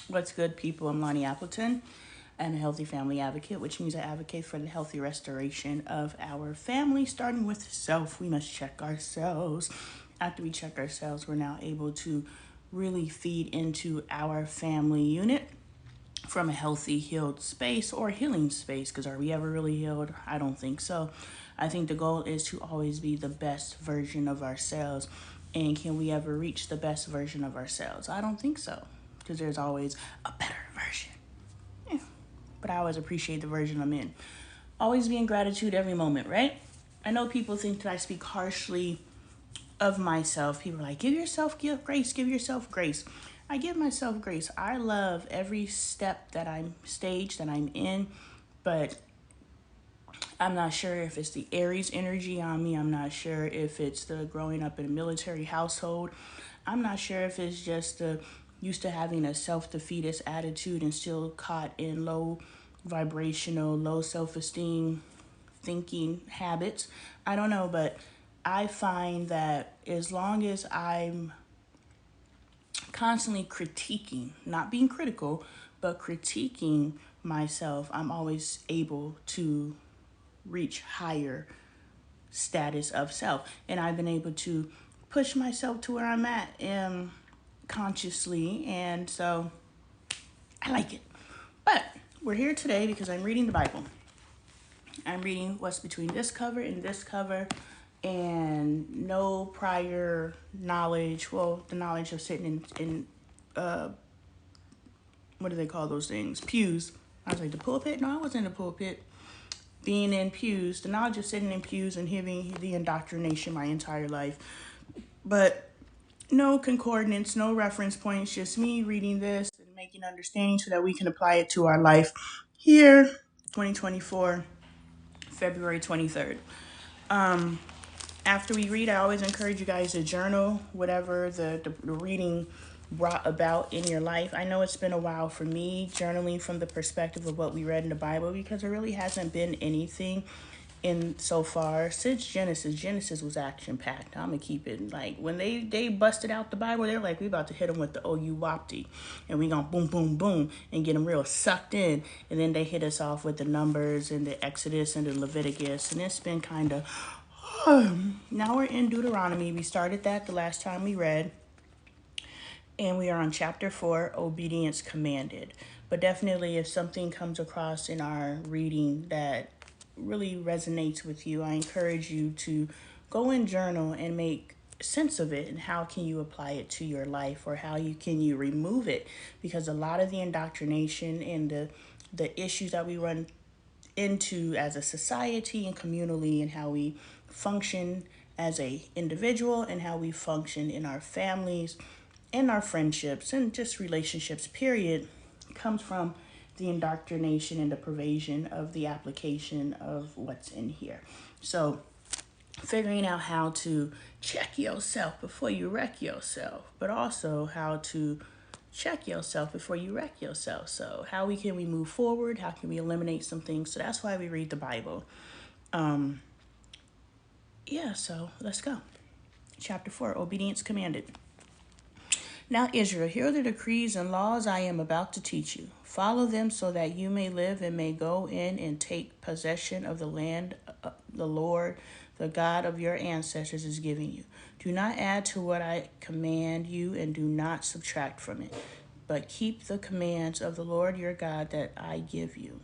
What's good, people? I'm Lonnie Appleton. I'm a healthy family advocate, which means I advocate for the healthy restoration of our family, starting with self. We must check ourselves. After we check ourselves, we're now able to really feed into our family unit from a healthy, healed space or healing space. Because are we ever really healed? I don't think so. I think the goal is to always be the best version of ourselves. And can we ever reach the best version of ourselves? I don't think so. Because there's always a better version. Yeah. But I always appreciate the version I'm in. Always be in gratitude every moment, right? I know people think that I speak harshly of myself. People are like, give yourself grace, give yourself grace. I give myself grace. I love every step that I'm in, but I'm not sure if it's the Aries energy on me. I'm not sure if it's the growing up in a military household. I'm not sure if it's just the used to having a self-defeatist attitude and still caught in low vibrational, low self-esteem thinking habits. I don't know, but I find that as long as I'm constantly critiquing, not being critical, but critiquing myself, I'm always able to reach higher status of self. And I've been able to push myself to where I'm at consciously. And so I like it. But we're here today because I'm reading the Bible. I'm reading what's between this cover and this cover, and no prior knowledge. Well, the knowledge of sitting in what do they call those things? Pews. I was like, the pulpit? No, I wasn't in the pulpit. Being in pews, the knowledge of sitting in pews and hearing the indoctrination my entire life. But no concordance, no reference points, just me reading this and making understanding so that we can apply it to our life here, 2024, February 23rd. After we read, I always encourage you guys to journal whatever the reading brought about in your life. I know it's been a while for me journaling from the perspective of what we read in the Bible, because there really hasn't been anything in so far since Genesis. Genesis was action packed. I'm gonna keep it like when they busted out the Bible, they're like, we about to hit them with the OU Wapti, and we gonna boom boom boom and get them real sucked in, and then they hit us off with the Numbers and the Exodus and the Leviticus, and it's been kind of now we're in Deuteronomy. We started that the last time we read, and we are on chapter 4, obedience commanded. But definitely, if something comes across in our reading that really resonates with you, I encourage you to go and journal and make sense of it, and how can you apply it to your life, or how you remove it, because a lot of the indoctrination and the issues that we run into as a society and communally, and how we function as a individual, and how we function in our families, in our friendships, and just relationships period, comes from the indoctrination and the pervasion of the application of what's in here. So figuring out how to check yourself before you wreck yourself, but also how to check yourself before you wreck yourself. So how can we move forward? How can we eliminate some things? So that's why we read the Bible. So let's go. Chapter 4, obedience commanded. Now, Israel, hear the decrees and laws I am about to teach you. Follow them so that you may live and may go in and take possession of the land the Lord, the God of your ancestors, is giving you. Do not add to what I command you, and do not subtract from it, but keep the commands of the Lord your God that I give you.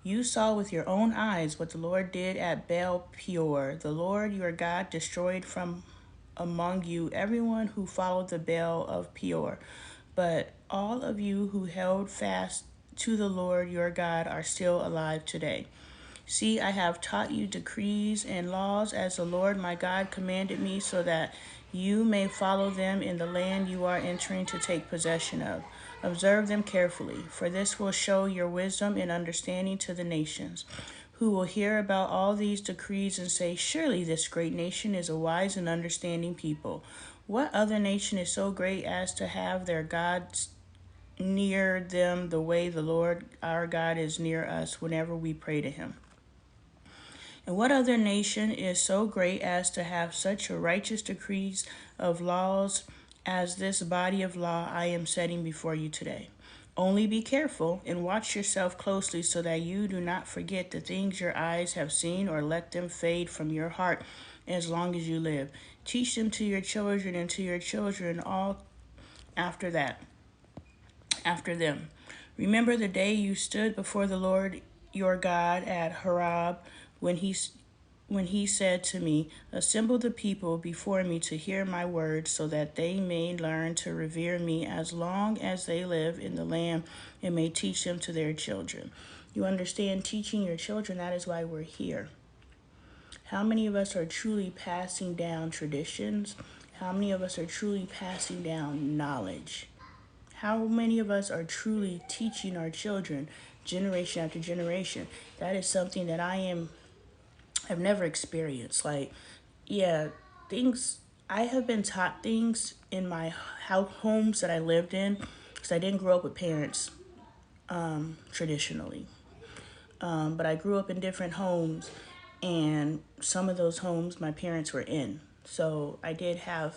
You saw with your own eyes what the Lord did at Baal Peor. The Lord your God destroyed from among you everyone who followed the Baal of Peor. But all of you who held fast to the Lord your God are still alive today. See, I have taught you decrees and laws as the Lord my God commanded me, so that you may follow them in the land you are entering to take possession of. Observe them carefully, for this will show your wisdom and understanding to the nations, who will hear about all these decrees and say, surely this great nation is a wise and understanding people. What other nation is so great as to have their gods near them the way the Lord our God is near us whenever we pray to him? And what other nation is so great as to have such a righteous decrees of laws as this body of law I am setting before you today. Only be careful and watch yourself closely so that you do not forget the things your eyes have seen or let them fade from your heart as long as you live. Teach them to your children and to your children all after that, after them. Remember the day you stood before the Lord your God at Horeb when he said to me, assemble the people before me to hear my words, so that they may learn to revere me as long as they live in the land, and may teach them to their children. You understand, teaching your children, that is why we're here. How many of us are truly passing down traditions? How many of us are truly passing down knowledge? How many of us are truly teaching our children generation after generation? That is something that I've never experienced. Like, yeah, things, I have been taught things in my homes that I lived in, because I didn't grow up with parents traditionally. But I grew up in different homes, and some of those homes my parents were in. So I did have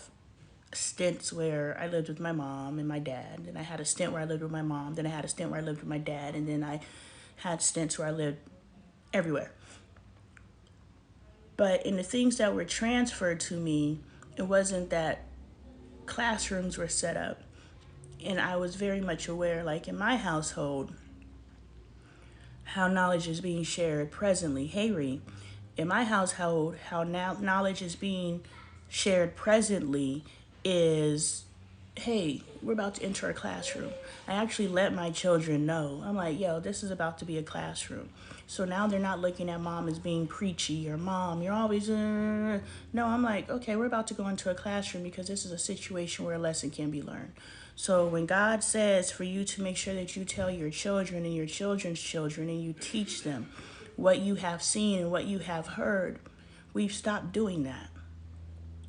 stints where I lived with my mom and my dad. Then I had a stint where I lived with my mom. Then I had a stint where I lived with my dad. And then I had stints where I lived everywhere. But in the things that were transferred to me, it wasn't that classrooms were set up. And I was very much aware, like in my household, how knowledge is being shared presently. Hey, Ree, in my household, how now knowledge is being shared presently is, hey, we're about to enter a classroom. I actually let my children know. I'm like, yo, this is about to be a classroom. So now they're not looking at mom as being preachy or mom, you're always, No, I'm like, okay, we're about to go into a classroom because this is a situation where a lesson can be learned. So when God says for you to make sure that you tell your children and your children's children and you teach them what you have seen and what you have heard, we've stopped doing that.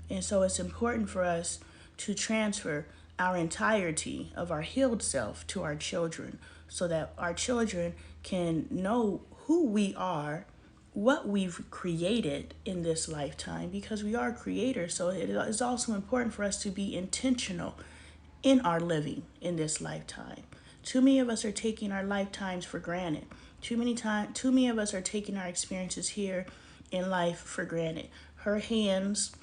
And so it's important for us to transfer our entirety of our healed self to our children so that our children can know who we are, what we've created in this lifetime, because we are creators. So it is also important for us to be intentional in our living in this lifetime. Too many of us are taking our lifetimes for granted. Too many of us are taking our experiences here in life for granted. Her hands,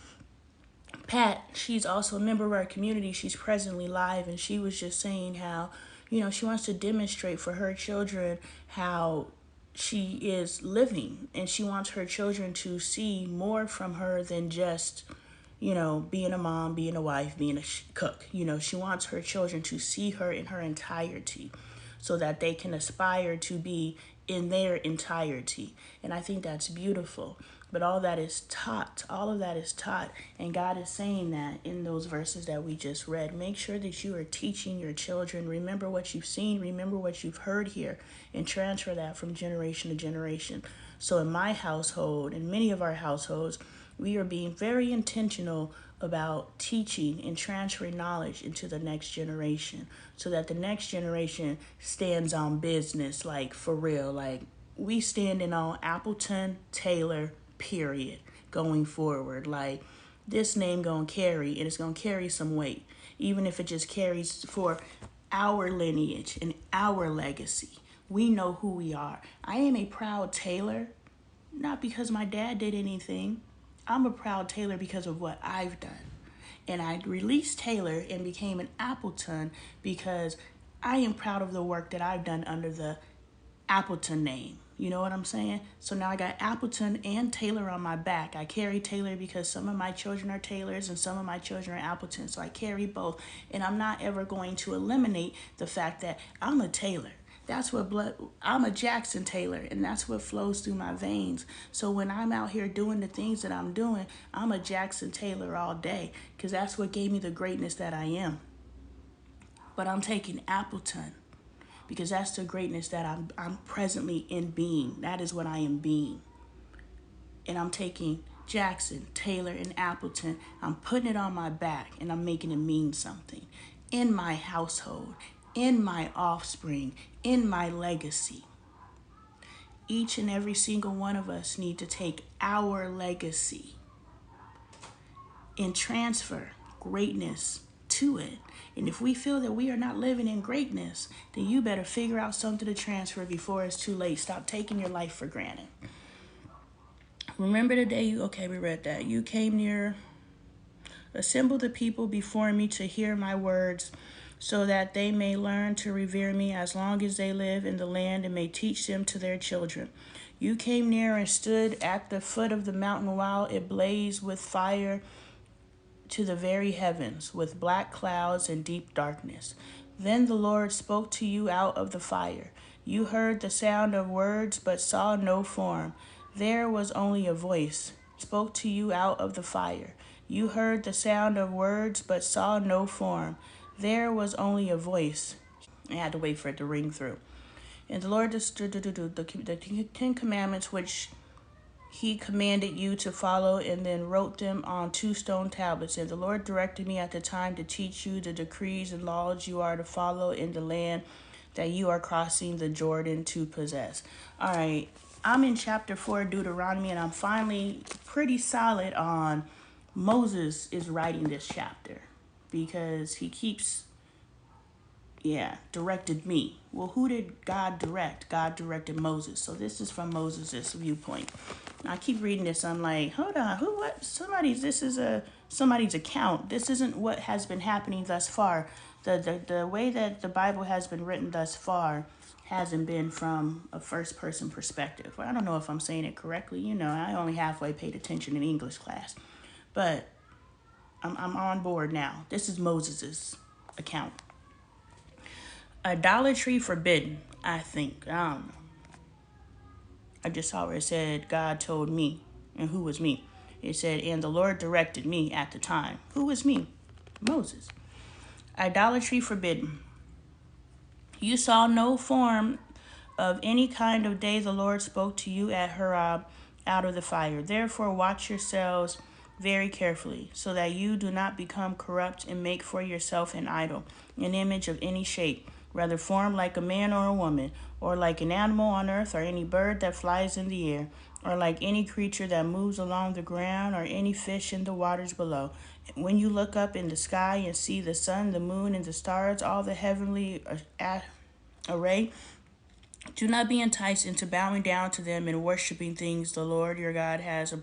Pat, she's also a member of our community. She's presently live, and she was just saying how, she wants to demonstrate for her children how she is living, and she wants her children to see more from her than just, being a mom, being a wife, being a cook. She wants her children to see her in her entirety so that they can aspire to be in their entirety. And I think that's beautiful. But all of that is taught. And God is saying that in those verses that we just read. Make sure that you are teaching your children. Remember what you've seen, remember what you've heard here, and transfer that from generation to generation. So in my household, in many of our households, we are being very intentional about teaching and transferring knowledge into the next generation so that the next generation stands on business, like for real. Like we standing on Appleton, Taylor, period, going forward. Like this name gonna carry, and it's gonna carry some weight, even if it just carries for our lineage and our legacy. We know who we are. I am a proud Taylor, not because my dad did anything. I'm a proud Taylor because of what I've done. And I released Taylor and became an Appleton because I am proud of the work that I've done under the Appleton name. You know what I'm saying? So now I got Appleton and Taylor on my back. I carry Taylor because some of my children are Taylors and some of my children are Appletons. So I carry both. And I'm not ever going to eliminate the fact that I'm a Taylor. I'm a Jackson Taylor, and that's what flows through my veins. So when I'm out here doing the things that I'm doing, I'm a Jackson Taylor all day, because that's what gave me the greatness that I am. But I'm taking Appleton, because that's the greatness that I'm presently in being. That is what I am being. And I'm taking Jackson, Taylor, and Appleton. I'm putting it on my back, and I'm making it mean something in my household, in my offspring, in my legacy. Each and every single one of us need to take our legacy and transfer greatness to it. And if we feel that we are not living in greatness, then you better figure out something to transfer before it's too late. Stop taking your life for granted. Remember the day we read that. You came near, assemble the people before me to hear my words, so that they may learn to revere me as long as they live in the land and may teach them to their children. You came near and stood at the foot of the mountain while it blazed with fire to the very heavens, with black clouds and deep darkness. Then the Lord spoke to you out of the fire. You heard the sound of words, but saw no form. There was only a voice, spoke to you out of the fire. You heard the sound of words, but saw no form. There was only a voice. I had to wait for it to ring through. And the Lord, the Ten Commandments, which he commanded you to follow, and then wrote them on 2 stone tablets. And the Lord directed me at the time to teach you the decrees and laws you are to follow in the land that you are crossing the Jordan to possess. All right, I'm in chapter 4 of Deuteronomy, and I'm finally pretty solid on Moses is writing this chapter because he keeps directed me. Well, who did God direct? God directed Moses. So this is from Moses' viewpoint. I keep reading this. I'm like, hold on, what? This is somebody's account. This isn't what has been happening thus far. The way that the Bible has been written thus far hasn't been from a first person perspective. Well, I don't know if I'm saying it correctly. I only halfway paid attention in English class, but I'm on board now. This is Moses' account. Idolatry forbidden, I think. I don't know. I just saw where it said God told me. And who was me? It said, and the Lord directed me at the time. Who was me? Moses. Idolatry forbidden. You saw no form of any kind of day the Lord spoke to you at Horeb out of the fire. Therefore watch yourselves very carefully, so that you do not become corrupt and make for yourself an idol, an image of any shape, whether formed like a man or a woman, or like an animal on earth, or any bird that flies in the air, or like any creature that moves along the ground, or any fish in the waters below. When you look up in the sky and see the sun, the moon, and the stars, all the heavenly array, do not be enticed into bowing down to them and worshiping things the Lord your God has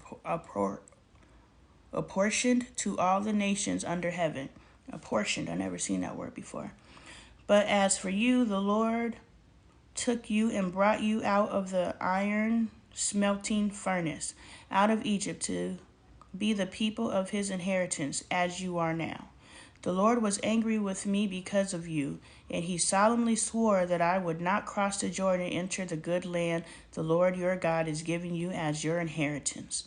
apportioned to all the nations under heaven. Apportioned, I've never seen that word before. But as for you, the Lord took you and brought you out of the iron smelting furnace, out of Egypt, to be the people of his inheritance, as you are now. The Lord was angry with me because of you, and he solemnly swore that I would not cross the Jordan and enter the good land the Lord your God is giving you as your inheritance.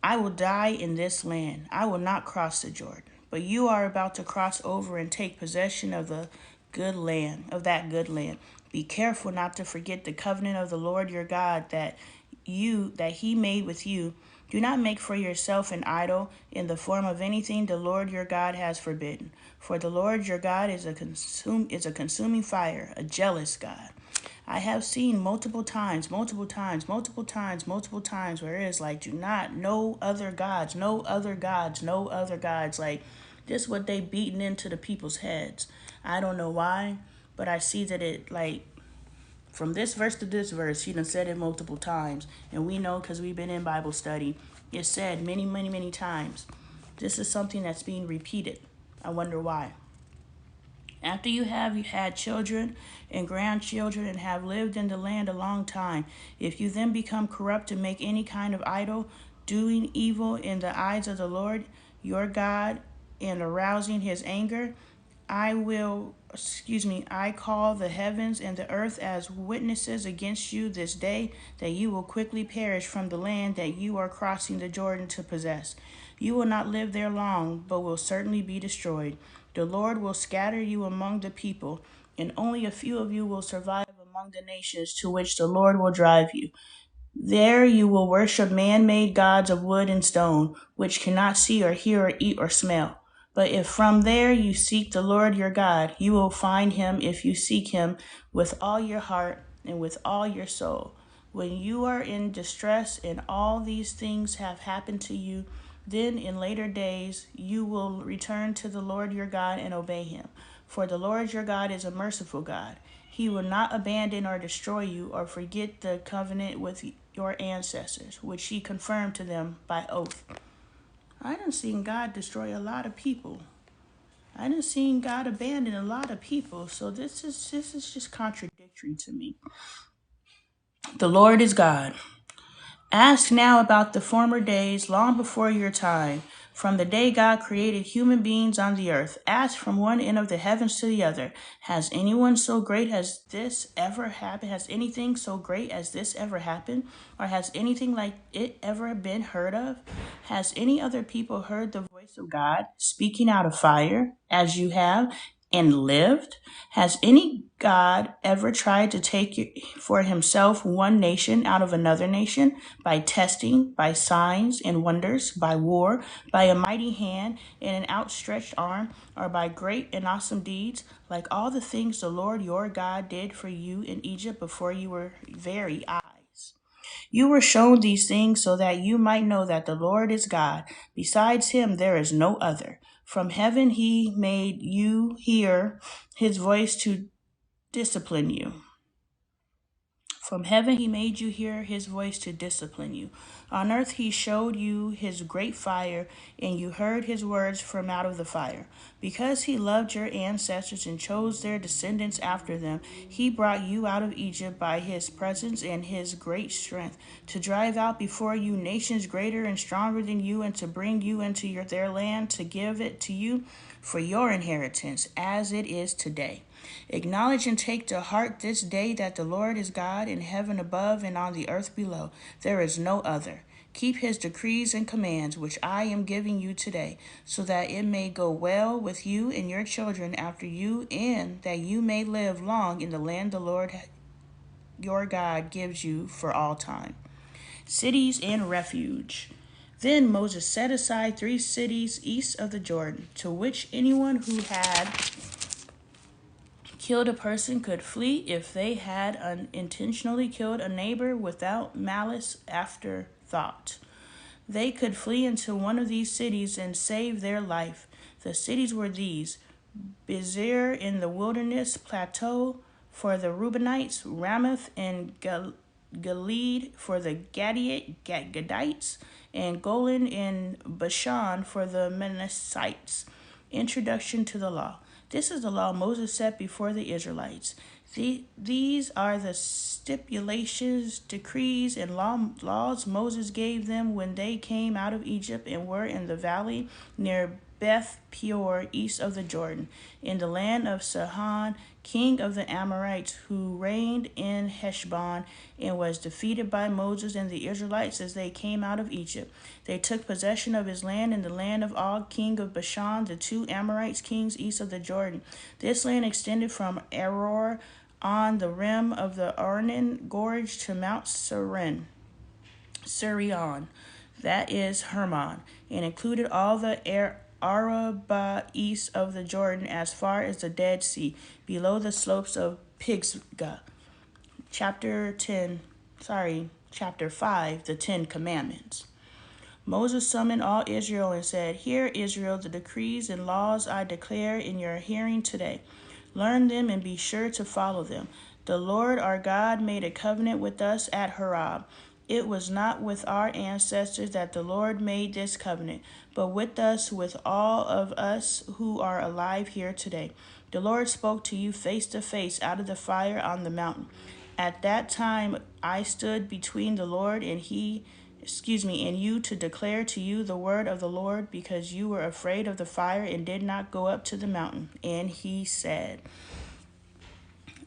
I will die in this land. I will not cross the Jordan. But you are about to cross over and take possession of that good land. Be careful not to forget the covenant of the Lord your God that he made with you. Do not make for yourself an idol in the form of anything the Lord your God has forbidden. For the Lord your God is a consuming fire, a jealous God. I have seen multiple times, where it is like, do not, no other gods. Like, this is what they beating into the people's heads. I don't know why, but I see that it, like, from this verse to this verse, she done said it multiple times. And we know, because we've been in Bible study, it's said many, many, many times. This is something that's being repeated. I wonder why. After you had children and grandchildren and have lived in the land a long time, if you then become corrupt and make any kind of idol, doing evil in the eyes of the Lord your God and arousing his anger, I call the heavens and the earth as witnesses against you this day, that you will quickly perish from the land that you are crossing the Jordan to possess. You will not live there long, but will certainly be destroyed. The Lord will scatter you among the people, and only a few of you will survive among the nations to which the Lord will drive you. There you will worship man-made gods of wood and stone, which cannot see or hear or eat or smell. But if from there you seek the Lord your God, you will find him if you seek him with all your heart and with all your soul. When you are in distress and all these things have happened to you, Then in later days you will return to the Lord your God and obey him. For the Lord your God is a merciful God. He will not abandon or destroy you or forget the covenant with your ancestors, which he confirmed to them by oath. I done seen God destroy a lot of people. I done seen God abandon a lot of people. So this is just contradictory to me. The Lord is God. Ask now about the former days long before your time, from the day God created human beings on the earth. Ask from one end of the heavens to the other. Has anyone so great as this ever happened? Has anything so great as this ever happened? Or has anything like it ever been heard of? Has any other people heard the voice of God speaking out of fire, as you have, and lived? Has any God ever tried to take for himself one nation out of another nation by testing, by signs and wonders, by war, by a mighty hand and an outstretched arm, or by great and awesome deeds, like all the things the Lord your God did for you in Egypt before you were very eyes? You were shown these things so that you might know that the Lord is God. Besides him, there is no other. From heaven, he made you hear his voice to discipline you. From heaven, he made you hear his voice to discipline you. On earth, he showed you his great fire, and you heard his words from out of the fire. Because he loved your ancestors and chose their descendants after them, he brought you out of Egypt by his presence and his great strength, to drive out before you nations greater and stronger than you, and to bring you into their land, to give it to you for your inheritance, as it is today. Acknowledge and take to heart this day that the Lord is God in heaven above and on the earth below. There is no other. Keep his decrees and commands, which I am giving you today, so that it may go well with you and your children after you, and that you may live long in the land the Lord your God gives you for all time. Cities and refuge. Then Moses set aside 3 cities east of the Jordan, to which anyone who had killed a person could flee if they had unintentionally killed a neighbor without malice afterthought. They could flee into one of these cities and save their life. The cities were these: Bezer in the wilderness plateau for the Reubenites, Ramoth and Gilead for the Gadites, and Golan in Bashan for the Manassites. Introduction to the law. This is the law Moses set before the Israelites. These are the stipulations, decrees, and laws Moses gave them when they came out of Egypt and were in the valley near Beth Peor, east of the Jordan, in the land of Sihon, king of the Amorites, who reigned in Heshbon and was defeated by Moses and the Israelites as they came out of Egypt. They took possession of his land in the land of Og, king of Bashan, the 2 Amorites kings east of the Jordan. This land extended from Aror on the rim of the Arnon Gorge to Mount Sirion, that is Hermon, and included all the Arabah east of the Jordan as far as the Dead Sea, below the slopes of Pisgah. Chapter 5, the 10 Commandments. Moses summoned all Israel and said, Hear, Israel, the decrees and laws I declare in your hearing today. Learn them and be sure to follow them. The Lord our God made a covenant with us at Horeb. It was not with our ancestors that the Lord made this covenant, but with us, with all of us who are alive here today. The Lord spoke to you face to face out of the fire on the mountain. At that time I stood between the Lord and you to declare to you the word of the Lord, because you were afraid of the fire and did not go up to the mountain. And he said,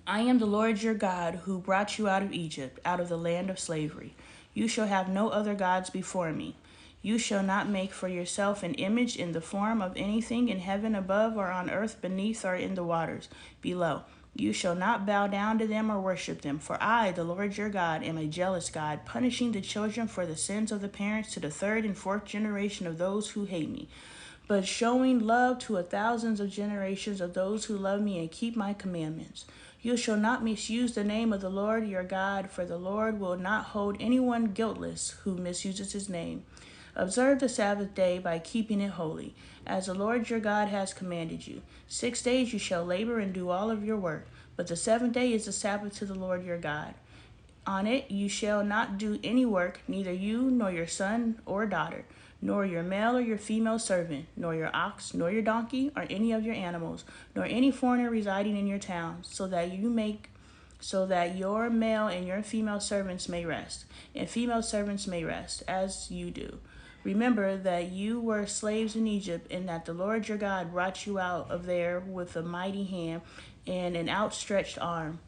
I am the Lord your God, who brought you out of Egypt, out of the land of slavery. You shall have no other gods before me. You shall not make for yourself an image in the form of anything in heaven above, or on earth beneath, or in the waters below. You shall not bow down to them or worship them. For I, the Lord your God, am a jealous God, punishing the children for the sins of the parents to the 3rd and 4th generation of those who hate me, but showing love to 1,000s of generations of those who love me and keep my commandments. You shall not misuse the name of the Lord your God, for the Lord will not hold anyone guiltless who misuses his name. Observe the Sabbath day by keeping it holy, as the Lord your God has commanded you. 6 days you shall labor and do all of your work, but the seventh day is the Sabbath to the Lord your God. On it you shall not do any work, neither you nor your son or daughter, nor your male or your female servant, nor your ox, nor your donkey, or any of your animals, nor any foreigner residing in your towns, so that your male and your female servants may rest, and female servants may rest, as you do. Remember that you were slaves in Egypt, and that the Lord your God brought you out of there with a mighty hand and an outstretched arm.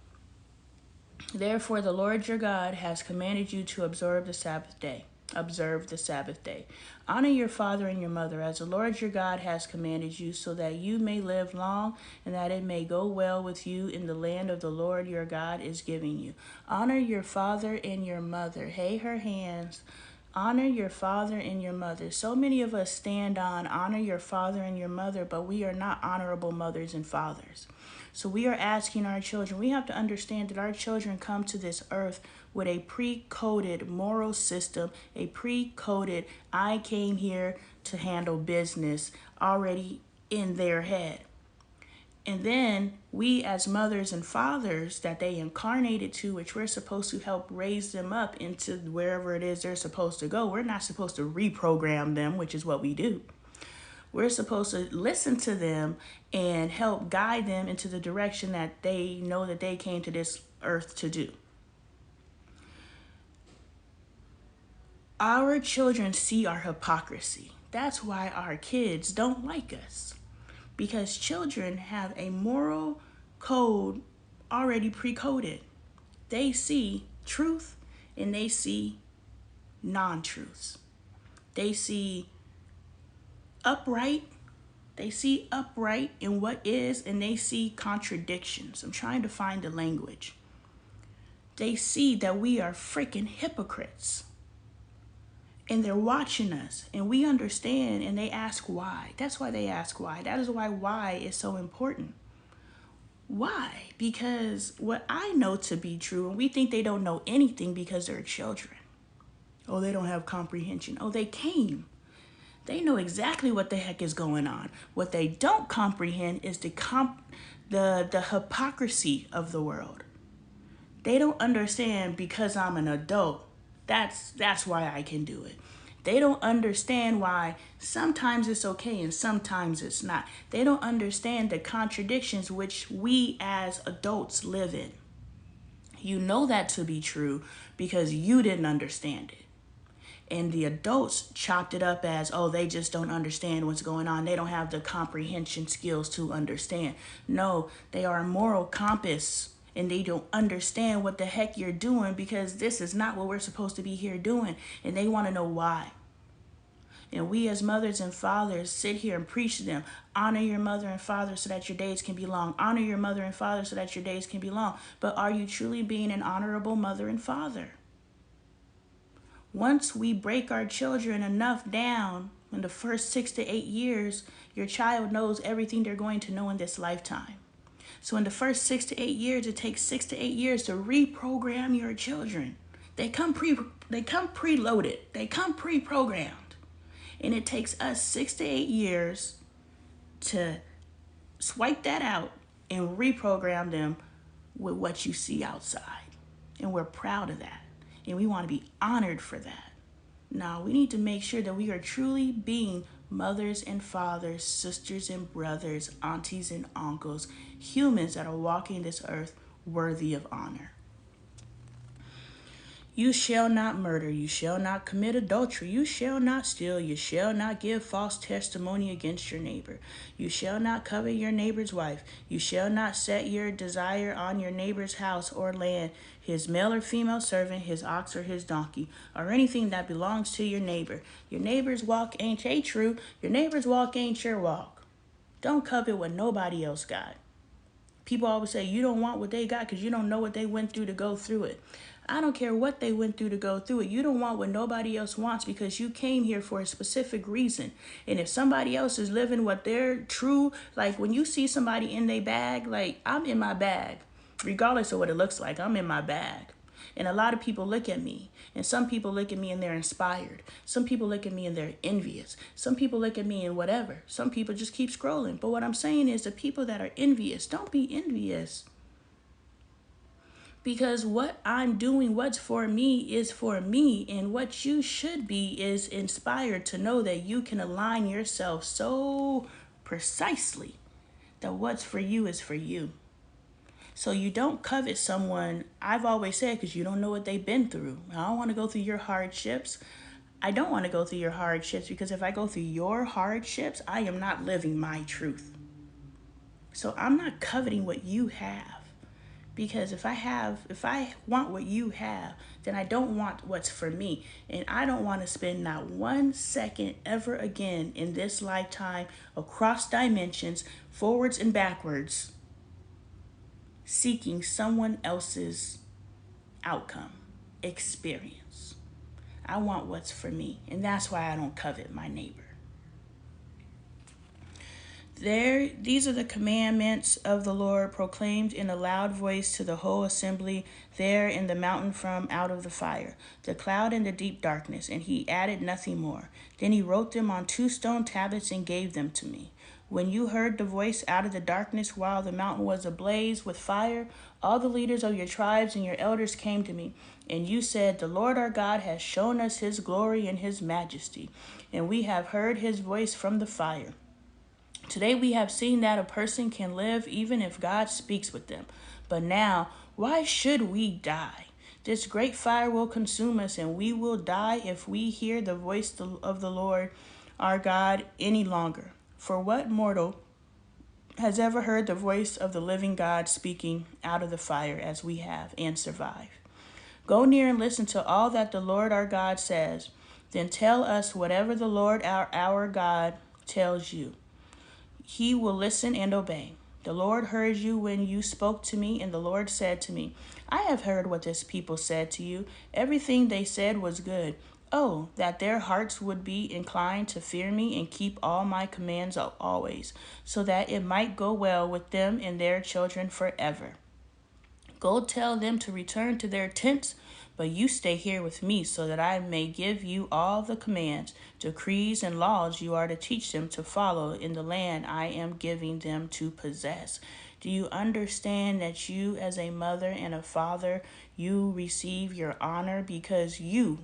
Therefore the Lord your God has commanded you to observe the Sabbath day. Observe the Sabbath day. Honor your father and your mother, as the Lord your God has commanded you, so that you may live long and that it may go well with you in the land of the Lord your God is giving you. Honor your father and your mother. Hey, her hands. Honor your father and your mother. So many of us stand on honor your father and your mother, but we are not honorable mothers and fathers. So we are asking our children, we have to understand that our children come to this earth with a pre-coded moral system, a pre-coded, I came here to handle business already in their head. And then we as mothers and fathers that they incarnated to, which we're supposed to help raise them up into wherever it is they're supposed to go. We're not supposed to reprogram them, which is what we do. We're supposed to listen to them and help guide them into the direction that they know that they came to this earth to do. Our children see our hypocrisy. That's why our kids don't like us. Because children have a moral code already pre-coded. They see truth and they see non-truths. They see upright in what is, and they see contradictions. I'm trying to find the language. They see that we are freaking hypocrites. And they're watching us, and we understand, and they ask why. That's why they ask why. That is why is so important. Why? Because what I know to be true, and we think they don't know anything because they're children. Oh, they don't have comprehension. Oh, they came. They know exactly what the heck is going on. What they don't comprehend is the hypocrisy of the world. They don't understand because I'm an adult. That's why I can do it. They don't understand why sometimes it's okay and sometimes it's not. They don't understand the contradictions which we as adults live in. You know that to be true because you didn't understand it. And the adults chopped it up as, oh, they just don't understand what's going on. They don't have the comprehension skills to understand. No, they are a moral compass. And they don't understand what the heck you're doing because this is not what we're supposed to be here doing. And they want to know why. And we as mothers and fathers sit here and preach to them. Honor your mother and father so that your days can be long. Honor your mother and father so that your days can be long. But are you truly being an honorable mother and father? Once we break our children enough down, in the first 6 to 8 years, your child knows everything they're going to know in this lifetime. So in the first 6 to 8 years, it takes 6 to 8 years to reprogram your children. They come preloaded. They come pre-programmed. And it takes us 6 to 8 years to swipe that out and reprogram them with what you see outside. And we're proud of that. And we want to be honored for that. Now, we need to make sure that we are truly being mothers and fathers, sisters and brothers, aunties and uncles, humans that are walking this earth worthy of honor. You shall not murder, you shall not commit adultery, you shall not steal, you shall not give false testimony against your neighbor. You shall not covet your neighbor's wife. You shall not set your desire on your neighbor's house or land, his male or female servant, his ox or his donkey, or anything that belongs to your neighbor. Your neighbor's walk ain't true. Your neighbor's walk ain't your walk. Don't covet what nobody else got. People always say you don't want what they got because you don't know what they went through to go through it. I don't care what they went through to go through it. You don't want what nobody else wants because you came here for a specific reason. And if somebody else is living what they're true, like when you see somebody in their bag, like I'm in my bag, regardless of what it looks like, I'm in my bag. And a lot of people look at me, and some people look at me and they're inspired. Some people look at me and they're envious. Some people look at me and whatever. Some people just keep scrolling. But what I'm saying is the people that are envious, don't be envious. Because what I'm doing, what's for me is for me. And what you should be is inspired to know that you can align yourself so precisely that what's for you is for you. So you don't covet someone, I've always said, because you don't know what they've been through. I don't want to go through your hardships. I don't want to go through your hardships, because if I go through your hardships, I am not living my truth. So I'm not coveting what you have. Because if I want what you have, then I don't want what's for me. And I don't want to spend not 1 second ever again in this lifetime, across dimensions, forwards and backwards, seeking someone else's outcome, experience. I want what's for me, and that's why I don't covet my neighbor. These are the commandments of the Lord, proclaimed in a loud voice to the whole assembly there in the mountain from out of the fire, the cloud and the deep darkness, and he added nothing more. Then he wrote them on 2 stone tablets and gave them to me. When you heard the voice out of the darkness while the mountain was ablaze with fire, all the leaders of your tribes and your elders came to me, and you said, the Lord our God has shown us his glory and his majesty, and we have heard his voice from the fire. Today we have seen that a person can live even if God speaks with them. But now, why should we die? This great fire will consume us, and we will die if we hear the voice of the Lord our God any longer. For what mortal has ever heard the voice of the living God speaking out of the fire as we have and survived? Go near and listen to all that the Lord our God says. Then tell us whatever the Lord our God tells you. He will listen and obey. The Lord heard you when you spoke to me, and the Lord said to me, I have heard what this people said to you. Everything they said was good. Oh, that their hearts would be inclined to fear me and keep all my commands always, so that it might go well with them and their children forever. Go tell them to return to their tents, but you stay here with me so that I may give you all the commands, decrees, and laws you are to teach them to follow in the land I am giving them to possess. Do you understand that you, as a mother and a father, you receive your honor because you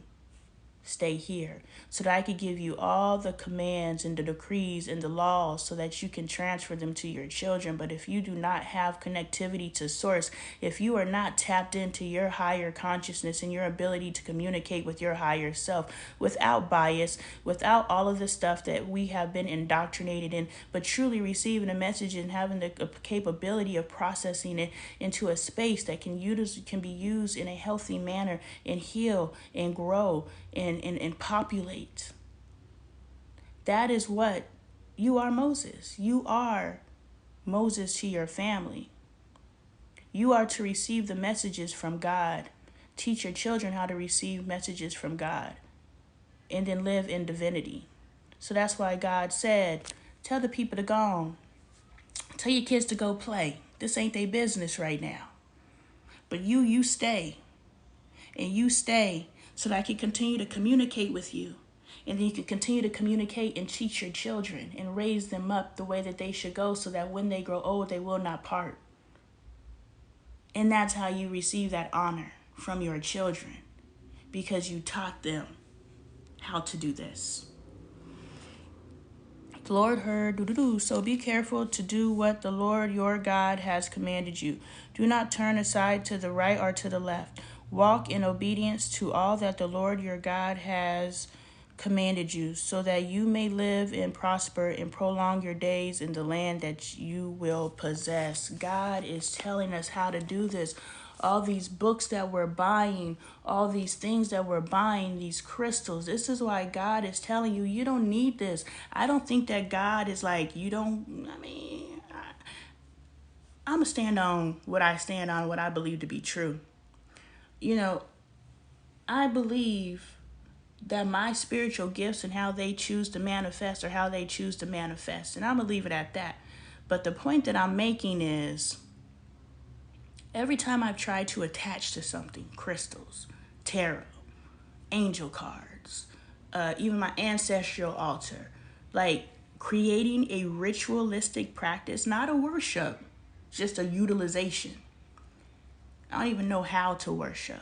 stay here, so that I could give you all the commands and the decrees and the laws so that you can transfer them to your children. But if you do not have connectivity to source, if you are not tapped into your higher consciousness and your ability to communicate with your higher self without bias, without all of the stuff that we have been indoctrinated in, but truly receiving a message and having the capability of processing it into a space that can be used in a healthy manner and heal and grow and populate. That is what you are, Moses. You are Moses to your family. You are to receive the messages from God. Teach your children how to receive messages from God and then live in divinity. So that's why God said, tell the people to go on. Tell your kids to go play. This ain't their business right now. But you stay. And you stay so that I can continue to communicate with you. And then you can continue to communicate and teach your children and raise them up the way that they should go, so that when they grow old, they will not part. And that's how you receive that honor from your children, because you taught them how to do this. The Lord heard, so be careful to do what the Lord your God has commanded you. Do not turn aside to the right or to the left. Walk in obedience to all that the Lord your God has commanded you, so that you may live and prosper and prolong your days in the land that you will possess. God is telling us how to do this. All these books that we're buying, all these things that we're buying, these crystals. This is why God is telling you, you don't need this. I don't think that God is like, you don't, I'm going to stand on what I believe to be true. I believe that my spiritual gifts and how they choose to manifest or how they choose to manifest. And I'm going to leave it at that. But the point that I'm making is, Every time I've tried to attach to something, crystals, tarot, angel cards, even my ancestral altar, like creating a ritualistic practice, not a worship, just a utilization. I don't even know how to worship.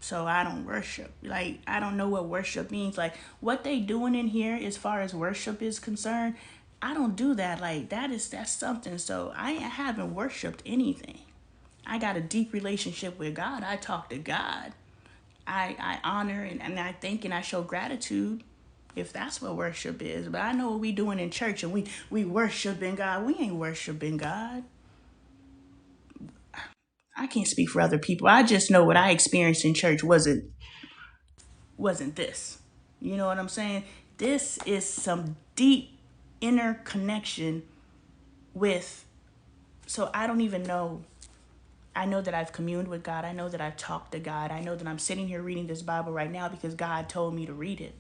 So I don't worship. Like, I don't know what worship means. Like, what they doing in here as far as worship is concerned, I don't do that. Like, that's something. So I haven't worshiped anything. I got a deep relationship with God. I talk to God. I honor and I thank and I show gratitude, if that's what worship is. But I know what we doing in church, and we worshiping God. We ain't worshiping God. I can't speak for other people. I just know what I experienced in church wasn't this. You know what I'm saying? This is some deep inner connection with, so I don't even know. I know that I've communed with God. I know that I've talked to God. I know that I'm sitting here reading this Bible right now because God told me to read it.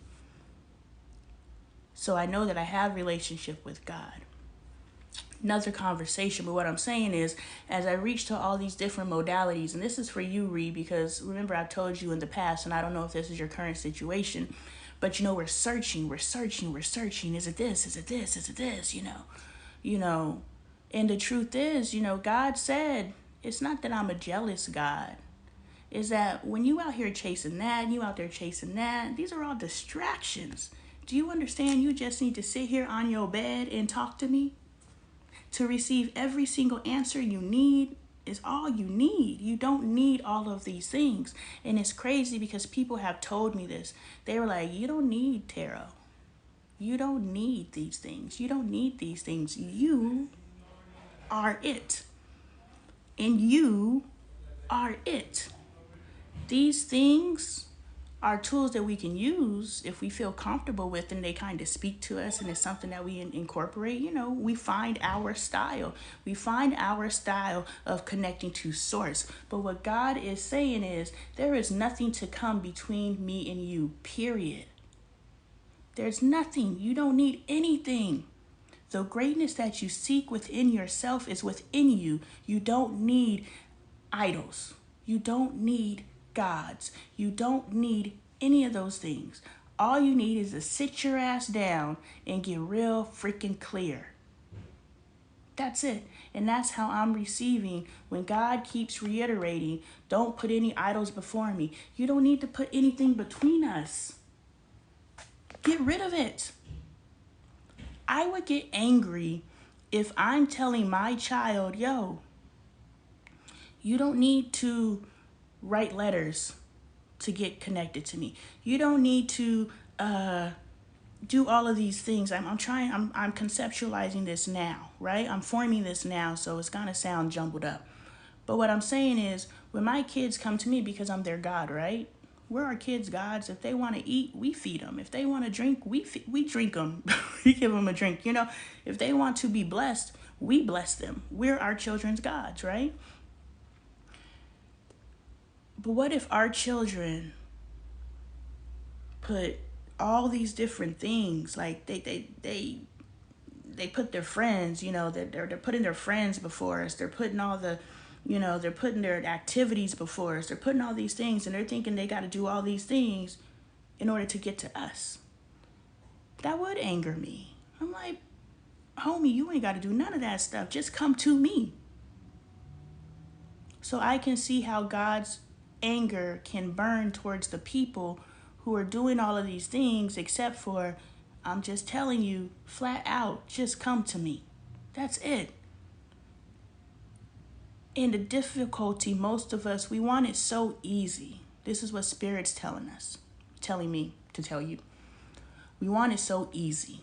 So I know that I have relationship with God. Another conversation, but what I'm saying is, as I reach to all these different modalities, and this is for you, Ree, because remember I've told you in the past, and I don't know if this is your current situation, but we're searching. Is it this? Is it this? Is it this? You know, and the truth is, God said, it's not that I'm a jealous God. Is that when you out here chasing that, and you out there chasing that, these are all distractions. Do you understand? You just need to sit here on your bed and talk to me. To receive every single answer you need is all you need. You don't need all of these things. And it's crazy because people have told me this. They were like, you don't need tarot. You don't need these things. You don't need these things. You are it. And you are it. These things are tools that we can use if we feel comfortable with, and they kind of speak to us, and it's something that we incorporate. We find our style. We find our style of connecting to source. But what God is saying is, there is nothing to come between me and you, period. There's nothing. You don't need anything. The greatness that you seek within yourself is within you. You don't need idols. You don't need gods. You don't need any of those things. All you need is to sit your ass down and get real freaking clear. That's it. And that's how I'm receiving when God keeps reiterating, don't put any idols before me. You don't need to put anything between us. Get rid of it. I would get angry if I'm telling my child, yo, you don't need to write letters to get connected to me. You don't need to do all of these things. I'm conceptualizing this now, right? I'm forming this now, so it's gonna sound jumbled up. But what I'm saying is, when my kids come to me, because I'm their God, right? We're our kids' gods. If they want to eat, we feed them. If they want to drink, we drink them. We give them a drink. If they want to be blessed, we bless them. We're our children's gods, right? But what if our children put all these different things, like they put their friends, they're putting their friends before us. They're putting all the, they're putting their activities before us. They're putting all these things, and they're thinking they got to do all these things in order to get to us. That would anger me. I'm like, homie, you ain't got to do none of that stuff. Just come to me. So I can see how God's anger can burn towards the people who are doing all of these things, except for, I'm just telling you flat out, just come to me. That's it. And the difficulty, most of us, we want it so easy. This is what Spirit's telling me to tell you. We want it so easy.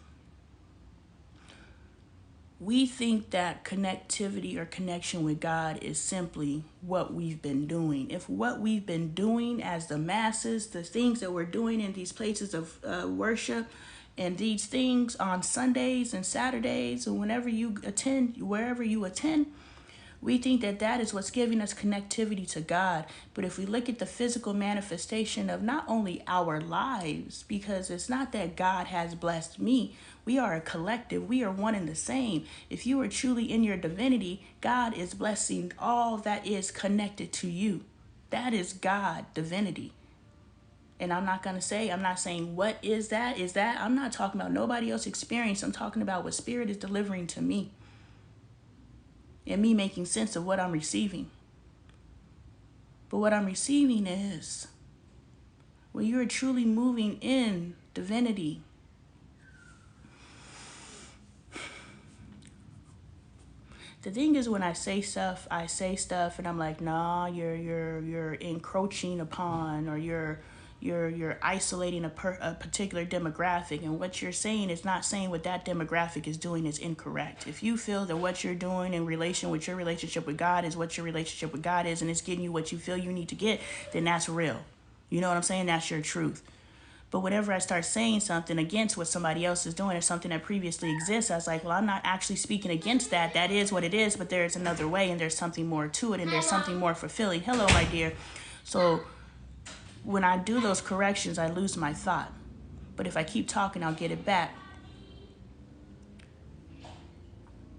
We think that connectivity or connection with God is simply what we've been doing. If what we've been doing as the masses, the things that we're doing in these places of worship, and these things on Sundays and Saturdays, and whenever you attend, wherever you attend, We think that that is what's giving us connectivity to God. But if we look at the physical manifestation of not only our lives, because it's not that God has blessed me, we are a collective. We are one and the same. If you are truly in your divinity, God is blessing all that is connected to you. That is God, divinity. And I'm not saying what is that? I'm not talking about nobody else's experience. I'm talking about what Spirit is delivering to me. And me making sense of what I'm receiving. But what I'm receiving is when you're truly moving in divinity, the thing is, when I say stuff and I'm like, nah, you're encroaching upon, or you're isolating a particular demographic, and what you're saying is not saying what that demographic is doing is incorrect. If you feel that what you're doing in relation with your relationship with God is what your relationship with God is, and it's getting you what you feel you need to get, then that's real. You know what I'm saying? That's your truth. But whenever I start saying something against what somebody else is doing or something that previously exists, I was like, well, I'm not actually speaking against that. That is what it is, but there's another way, and there's something more to it, and there's something more fulfilling. Hello, my dear. So when I do those corrections, I lose my thought. But if I keep talking, I'll get it back.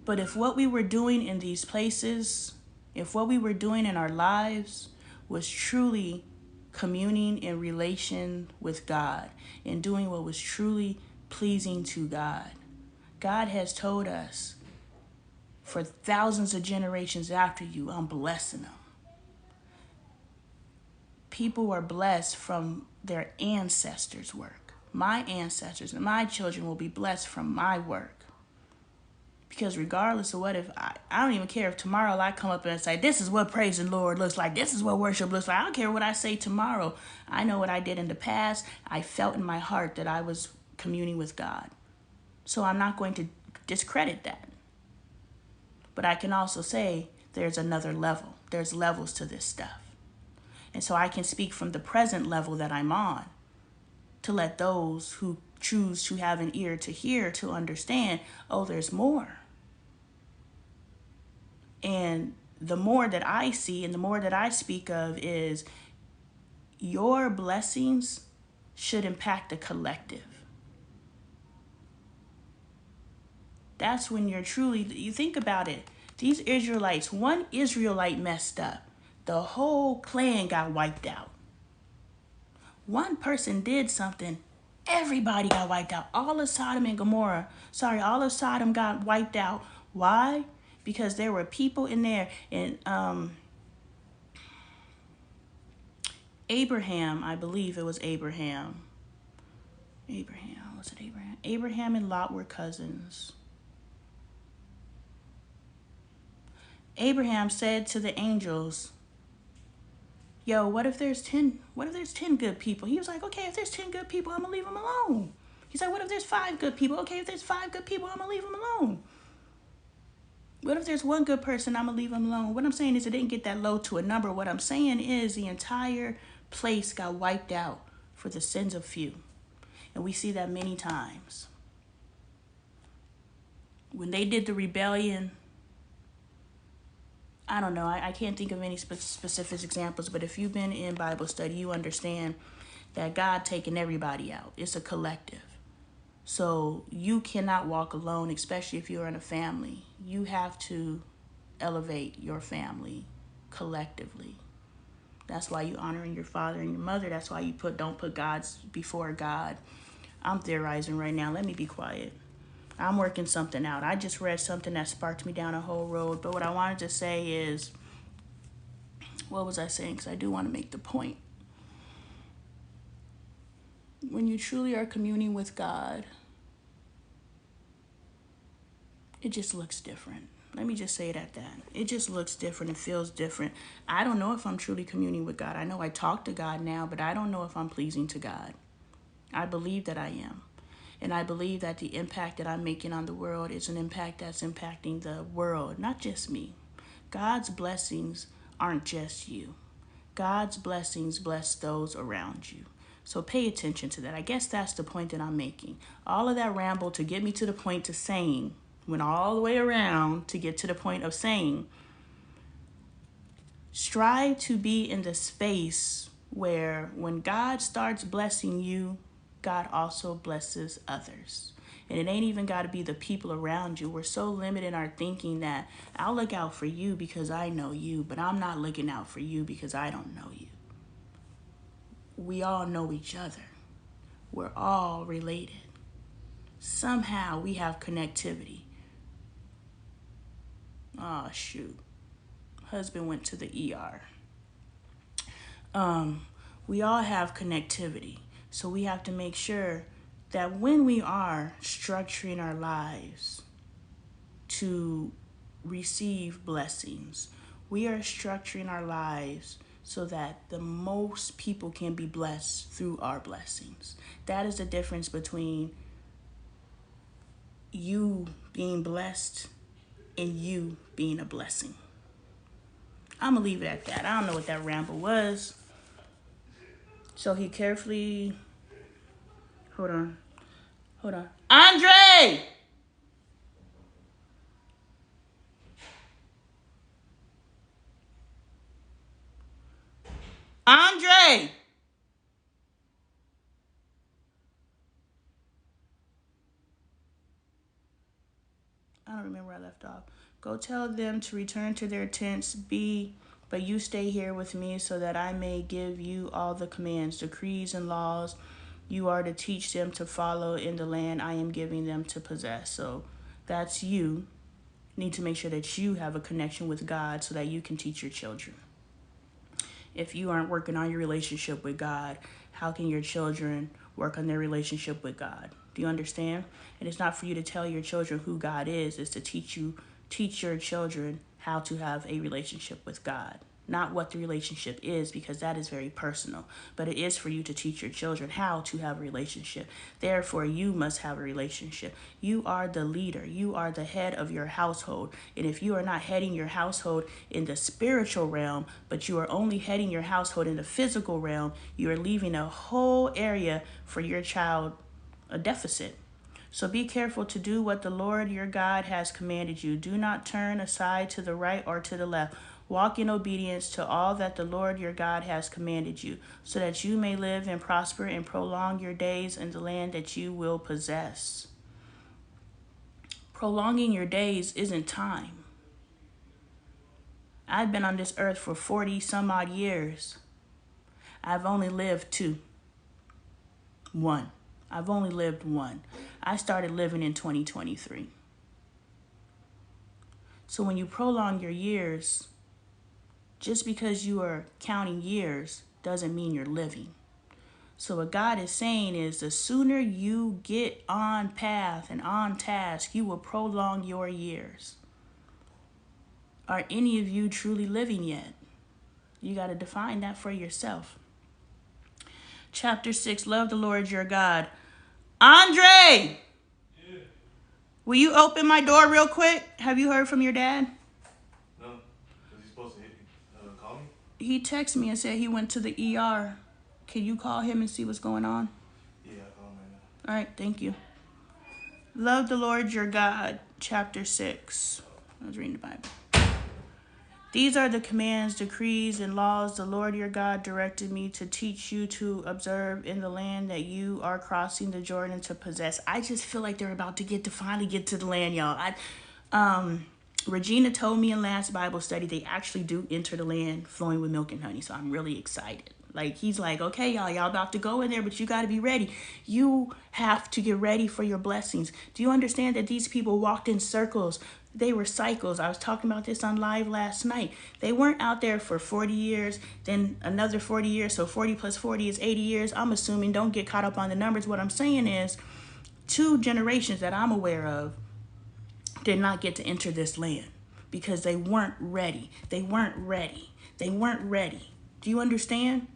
But if what we were doing in these places, if what we were doing in our lives was truly communing in relation with God and doing what was truly pleasing to God, God has told us for thousands of generations after you, I'm blessing them. People are blessed from their ancestors' work. My ancestors and my children will be blessed from my work. Because regardless of what, if I don't even care if tomorrow I come up and say, this is what praise the Lord looks like. This is what worship looks like. I don't care what I say tomorrow. I know what I did in the past. I felt in my heart that I was communing with God. So I'm not going to discredit that. But I can also say there's another level. There's levels to this stuff. And so I can speak from the present level that I'm on to let those who choose to have an ear to hear to understand, oh, there's more. And the more that I see and the more that I speak of is your blessings should impact the collective. That's when you're truly, you think about it. These Israelites, one Israelite messed up. The whole clan got wiped out. One person did something, everybody got wiped out. All of Sodom got wiped out. Why? Because there were people in there, and Abraham, I believe it was Abraham. Was it Abraham? Abraham and Lot were cousins. Abraham said to the angels, yo, what if there's 10 good people? He was like, okay, if there's 10 good people, I'm gonna leave them alone. He's like, what if there's 5 good people? Okay, if there's 5 good people, I'm gonna leave them alone. What if there's one good person? I'm gonna leave them alone. What I'm saying is it didn't get that low to a number. What I'm saying is the entire place got wiped out for the sins of few. And we see that many times. When they did the rebellion, I don't know, I can't think of any specific examples, but if you've been in Bible study, you understand that God taking everybody out. It's a collective. So you cannot walk alone, especially if you're in a family. You have to elevate your family collectively. That's why you honoring your father and your mother. That's why you don't put God's before God. I'm theorizing right now. Let me be quiet. I'm working something out. I just read something that sparked me down a whole road. But what I wanted to say is, what was I saying? Because I do want to make the point. When you truly are communing with God, it just looks different. Let me just say it at that. It just looks different. It feels different. I don't know if I'm truly communing with God. I know I talk to God now, but I don't know if I'm pleasing to God. I believe that I am. And I believe that the impact that I'm making on the world is an impact that's impacting the world, not just me. God's blessings aren't just you. God's blessings bless those around you. So pay attention to that. I guess that's the point that I'm making. All of that ramble to get me to the point to saying, went all the way around to get to the point of saying, Strive to be in the space where when God starts blessing you, God also blesses others. And it ain't even got to be the people around you. We're so limited in our thinking that I'll look out for you because I know you, but I'm not looking out for you because I don't know you. We all know each other. We're all related. Somehow we have connectivity. Oh, shoot. Husband went to the ER. We all have connectivity. So we have to make sure that when we are structuring our lives to receive blessings, we are structuring our lives so that the most people can be blessed through our blessings. That is the difference between you being blessed and you being a blessing. I'm going to leave it at that. I don't know what that ramble was. So he carefully... Hold on. Andre! Andre! I don't remember where I left off. Go tell them to return to their tents, but you stay here with me so that I may give you all the commands, decrees, and laws you are to teach them to follow in the land I am giving them to possess. So that's you. Need to make sure that you have a connection with God so that you can teach your children. If you aren't working on your relationship with God, how can your children work on their relationship with God? Do you understand? And it's not for you to tell your children who God is. It's to teach your children how to have a relationship with God. Not what the relationship is, because that is very personal. But it is for you to teach your children how to have a relationship. Therefore, you must have a relationship. You are the leader. You are the head of your household. And if you are not heading your household in the spiritual realm, but you are only heading your household in the physical realm, you are leaving a whole area for your child a deficit. So be careful to do what the Lord your God has commanded you. Do not turn aside to the right or to the left. Walk in obedience to all that the Lord your God has commanded you, so that you may live and prosper and prolong your days in the land that you will possess. Prolonging your days isn't time. I've been on this earth for 40 some odd years. I've only lived one. I've only lived one. I started living in 2023. So when you prolong your years, just because you are counting years doesn't mean you're living. So what God is saying is the sooner you get on path and on task, you will prolong your years. Are any of you truly living yet? You got to define that for yourself. Chapter 6, love the Lord your God. Andre! Yeah. Will you open my door real quick? Have you heard from your dad? No. Was he supposed to call me? He texted me and said he went to the ER. Can you call him and see what's going on? Yeah, I'll call him right now. All right, thank you. Love the Lord your God, chapter 6. I was reading the Bible. These are the commands, decrees, and laws the Lord your God directed me to teach you to observe in the land that you are crossing the Jordan to possess. I just feel like they're about to finally get to the land, y'all. Regina told me in last Bible study they actually do enter the land flowing with milk and honey, so I'm really excited. Like, he's like, okay, y'all about to go in there, but you got to be ready. You have to get ready for your blessings. Do you understand that these people walked in circles? They were cycles. I was talking about this on live last night. They weren't out there for 40 years, then another 40 years. So 40 plus 40 is 80 years. I'm assuming, don't get caught up on the numbers. What I'm saying is 2 generations that I'm aware of did not get to enter this land because they weren't ready. They weren't ready. Do you understand?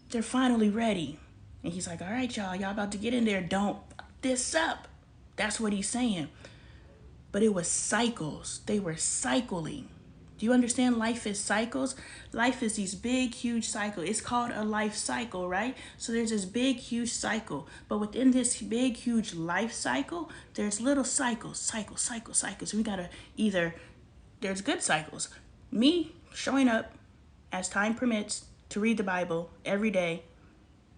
They're finally ready. And he's like, all right, y'all about to get in there. Don't fuck this up. That's what he's saying. But it was cycles. They were cycling. Do you understand? Life is cycles. Life is these big, huge cycles. It's called a life cycle, right? So there's this big, huge cycle. But within this big, huge life cycle, there's little cycles. We got to there's good cycles. Me showing up as time permits to read the Bible every day,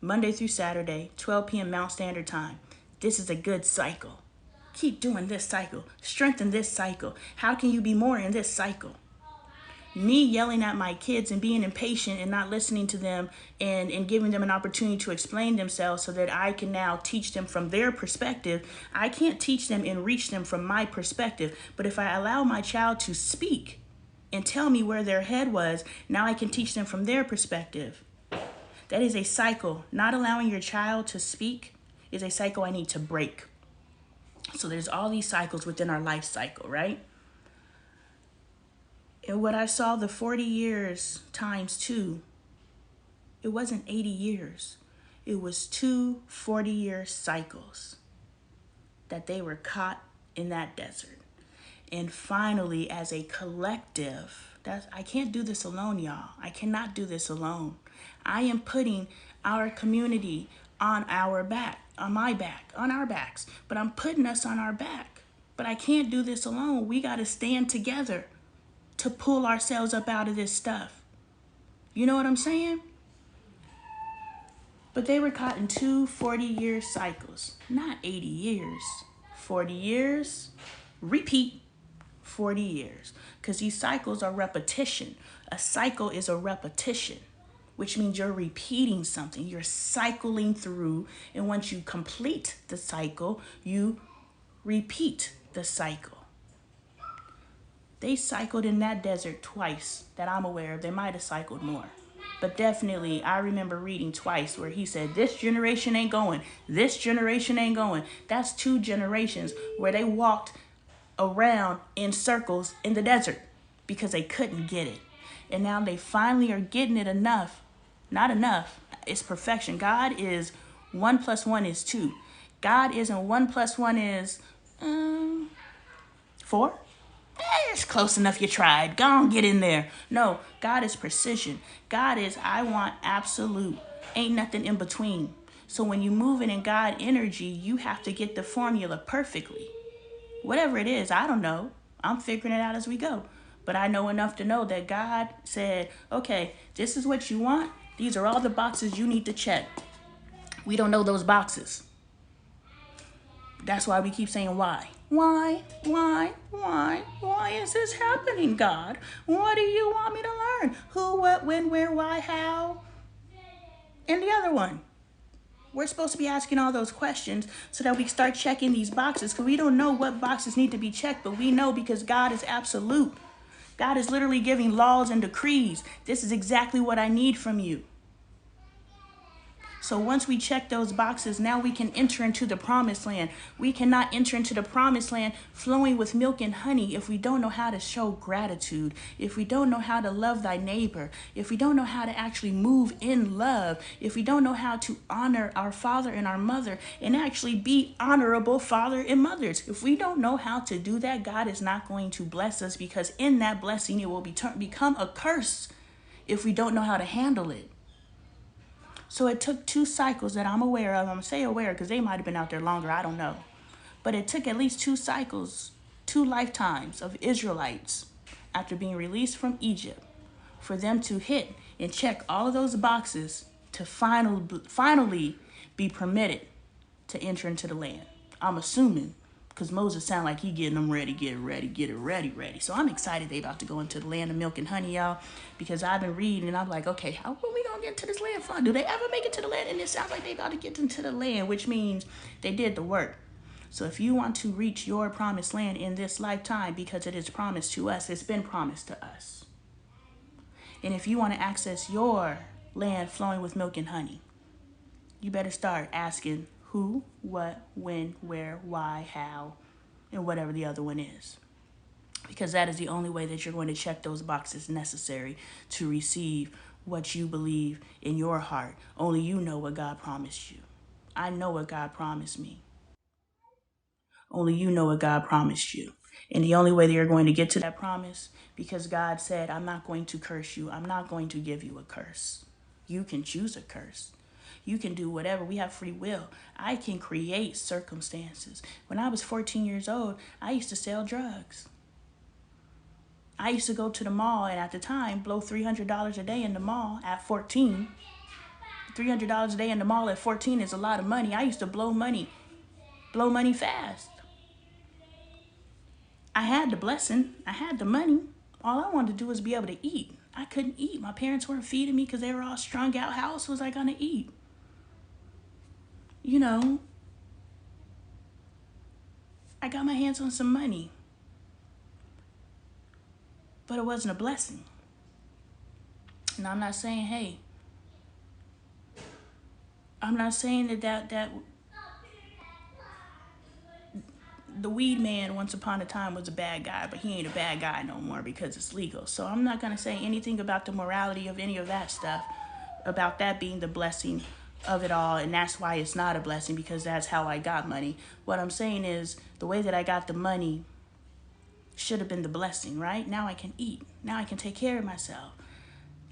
Monday through Saturday, 12 p.m. Mount Standard Time. This is a good cycle. Keep doing this cycle. Strengthen this cycle. How can you be more in this cycle? Me yelling at my kids and being impatient and not listening to them and giving them an opportunity to explain themselves so that I can now teach them from their perspective. I can't teach them and reach them from my perspective. But if I allow my child to speak and tell me where their head was, now I can teach them from their perspective. That is a cycle. Not allowing your child to speak is a cycle I need to break. So there's all these cycles within our life cycle, right? And what I saw, the 40 years times 2, it wasn't 80 years. It was 2 40-year cycles that they were caught in that desert. And finally, as a collective, I can't do this alone, y'all. I cannot do this alone. I am putting our community on our back, on my back, on our backs. But I'm putting us on our back. But I can't do this alone. We got to stand together to pull ourselves up out of this stuff. You know what I'm saying? But they were caught in 2 40-year cycles, not 80 years. 40 years, repeat, 40 years. Because these cycles are repetition. A cycle is a repetition, which means you're repeating something. You're cycling through, and once you complete the cycle, you repeat the cycle. They cycled in that desert twice that I'm aware of. They might have cycled more. But definitely, I remember reading twice where he said, this generation ain't going. This generation ain't going. That's 2 generations where they walked around in circles in the desert because they couldn't get it. And now they finally are getting it enough. Not enough. It's perfection. God is 1 + 1 is 2. God isn't 1 + 1 is 4. It's close enough, you tried. Go on, get in there. No, God is precision. God is, I want absolute. Ain't nothing in between. So when you moving in God energy, you have to get the formula perfectly. Whatever it is, I don't know. I'm figuring it out as we go. But I know enough to know that God said, okay, this is what you want. These are all the boxes you need to check. We don't know those boxes. That's why we keep saying why. Why is this happening, God? What do you want me to learn? Who, what, when, where, why, how? And the other one. We're supposed to be asking all those questions so that we can start checking these boxes, because we don't know what boxes need to be checked, but we know because God is absolute. God is literally giving laws and decrees. This is exactly what I need from you. So once we check those boxes, now we can enter into the promised land. We cannot enter into the promised land flowing with milk and honey if we don't know how to show gratitude, if we don't know how to love thy neighbor, if we don't know how to actually move in love, if we don't know how to honor our father and our mother and actually be honorable father and mothers. If we don't know how to do that, God is not going to bless us, because in that blessing, it will become a curse if we don't know how to handle it. So it took 2 cycles that I'm aware of. I'm going to say aware because they might have been out there longer. I don't know. But it took at least 2 cycles, 2 lifetimes of Israelites after being released from Egypt for them to hit and check all of those boxes to finally be permitted to enter into the land. I'm assuming, because Moses sound like he getting them ready, get it ready. So I'm excited they about to go into the land of milk and honey, y'all, because I've been reading and I'm like, okay, how are we going to get into this land from? Do they ever make it to the land? And it sounds like they about to get into the land, which means they did the work. So if you want to reach your promised land in this lifetime, because it is promised to us, it's been promised to us. And if you want to access your land flowing with milk and honey, you better start asking who, what, when, where, why, how, and whatever the other one is. Because that is the only way that you're going to check those boxes necessary to receive what you believe in your heart. Only you know what God promised you. I know what God promised me. Only you know what God promised you. And the only way that you're going to get to that promise, because God said, I'm not going to curse you. I'm not going to give you a curse. You can choose a curse. You can do whatever. We have free will. I can create circumstances. When I was 14 years old, I used to sell drugs. I used to go to the mall and at the time blow $300 a day in the mall at 14. $300 a day in the mall at 14 is a lot of money. I used to blow money fast. I had the blessing. I had the money. All I wanted to do was be able to eat. I couldn't eat. My parents weren't feeding me because they were all strung out. How else was I going to eat? You know, I got my hands on some money. But it wasn't a blessing. And I'm not saying, hey, I'm not saying that the weed man once upon a time was a bad guy, but he ain't a bad guy no more because it's legal. So I'm not going to say anything about the morality of any of that stuff, about that being the blessing of it all, and that's why it's not a blessing, because that's how I got money. What I'm saying is the way that I got the money should have been the blessing, right? Now I can eat. Now I can take care of myself.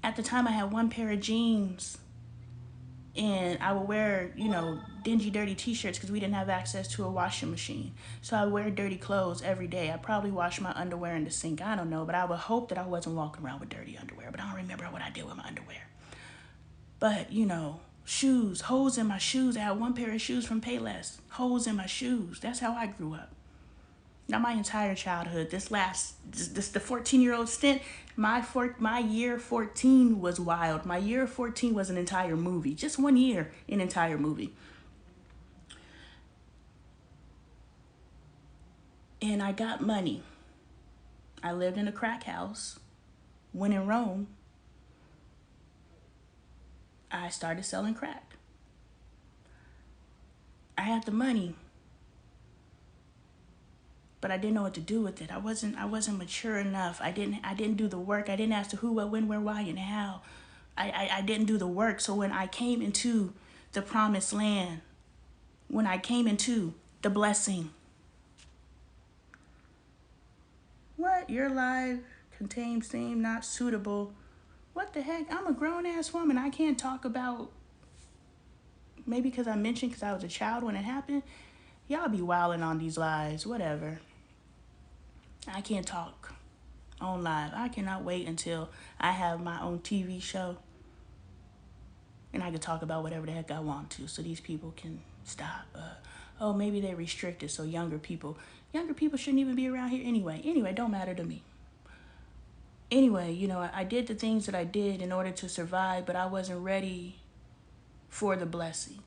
At the time I had one pair of jeans and I would wear, dingy, dirty t-shirts because we didn't have access to a washing machine. So I would wear dirty clothes every day. I probably washed my underwear in the sink. I don't know, but I would hope that I wasn't walking around with dirty underwear. But I don't remember what I did with my underwear. But, shoes, holes in my shoes. I had one pair of shoes from Payless. Holes in my shoes. That's how I grew up. Not my entire childhood. This the 14-year-old stint, my year 14 was wild. My year 14 was an entire movie. Just 1 year, an entire movie. And I got money. I lived in a crack house. When in Rome, I started selling crack. I had the money, but I didn't know what to do with it. I wasn't mature enough. I didn't do the work. I didn't ask the who, what, when, where, why, and how. I didn't do the work. So when I came into the promised land, when I came into the blessing, what? Your life contains theme not suitable. What the heck? I'm a grown ass woman. I can't talk about, maybe because I mentioned because I was a child when it happened. Y'all be wilding on these lies, whatever. I can't talk on live. I cannot wait until I have my own TV show and I can talk about whatever the heck I want to, so these people can stop. Maybe they're restricted, so younger people shouldn't even be around here anyway. Anyway, don't matter to me. Anyway, I did the things that I did in order to survive, but I wasn't ready for the blessing.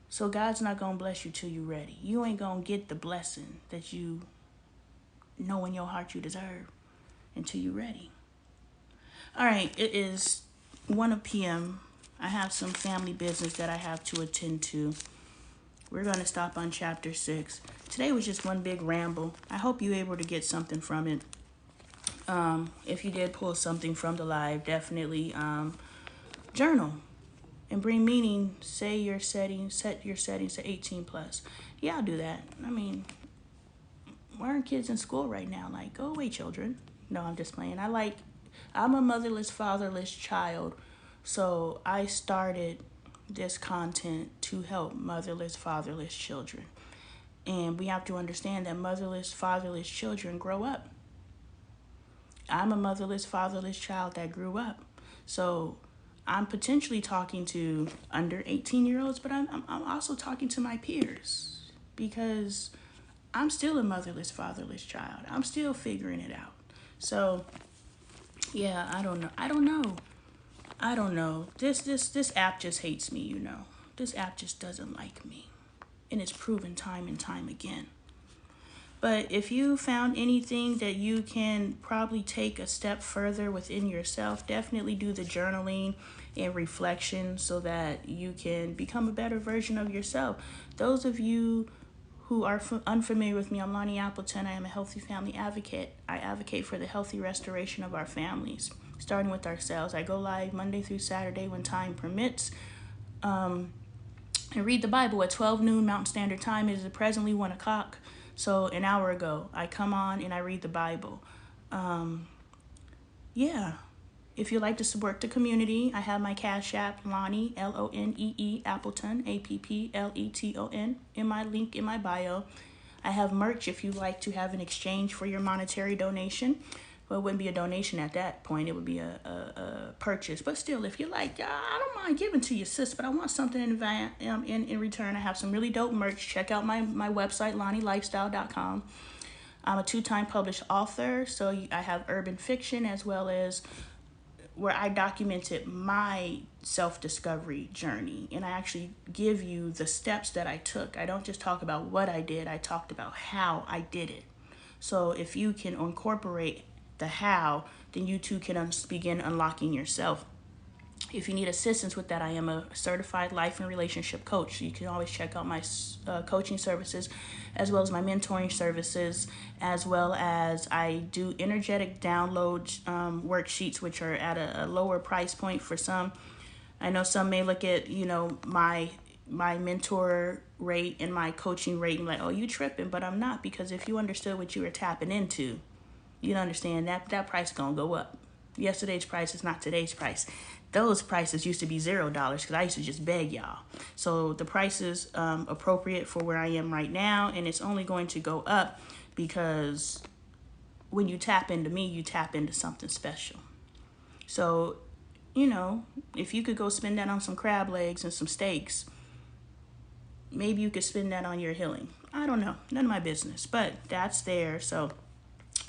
So God's not going to bless you till you're ready. You ain't going to get the blessing that you know in your heart you deserve until you're ready. All right, it is 1 p.m. I have some family business that I have to attend to. We're going to stop on chapter 6. Today was just one big ramble. I hope you were able to get something from it. If you did pull something from the live, definitely journal and bring meaning. Set your settings to 18 plus. Yeah, I'll do that. I mean, why aren't kids in school right now? Like, go away, children. No, I'm just playing. I'm a motherless, fatherless child. So I started this content to help motherless, fatherless children. And we have to understand that motherless, fatherless children grow up. I'm a motherless, fatherless child that grew up. So I'm potentially talking to under 18-year-olds, but I'm also talking to my peers because I'm still a motherless, fatherless child. I'm still figuring it out. So, yeah, I don't know. This app just hates me, This app just doesn't like me. And it's proven time and time again. But if you found anything that you can probably take a step further within yourself, definitely do the journaling and reflection so that you can become a better version of yourself. Those of you who are unfamiliar with me, I'm Lonnie Appleton. I am a healthy family advocate. I advocate for the healthy restoration of our families, starting with ourselves. I go live Monday through Saturday when time permits. And read the Bible at 12 noon Mountain Standard Time. It is presently 1 o'clock. So an hour ago, I come on and I read the Bible. Yeah. If you'd like to support the community, I have my Cash App, Lonnie, Lonee, Appleton, Appleton, in my link in my bio. I have merch if you like to have an exchange for your monetary donation. Well, it wouldn't be a donation at that point. It would be a purchase. But still, if you're like, I don't mind giving to you, sis, but I want something in return. I have some really dope merch. Check out my website, LonnieLifestyle.com. I'm a 2-time published author, so I have urban fiction as well as where I documented my self-discovery journey, and I actually give you the steps that I took. I don't just talk about what I did, I talked about how I did it. So if you can incorporate the how, then you too can begin unlocking yourself. If you need assistance with that, I am a certified life and relationship coach. You can always check out my coaching services, as well as my mentoring services, as well as I do energetic download worksheets, which are at a lower price point for some. I know some may look at, my mentor rate and my coaching rate and like, oh, you tripping, but I'm not, because if you understood what you were tapping into, you'd understand that price is gonna go up. Yesterday's price is not today's price. Those prices used to be $0 because I used to just beg y'all. So the price is appropriate for where I am right now, and it's only going to go up because when you tap into me, you tap into something special. So, if you could go spend that on some crab legs and some steaks, maybe you could spend that on your healing. I don't know. None of my business, but that's there. So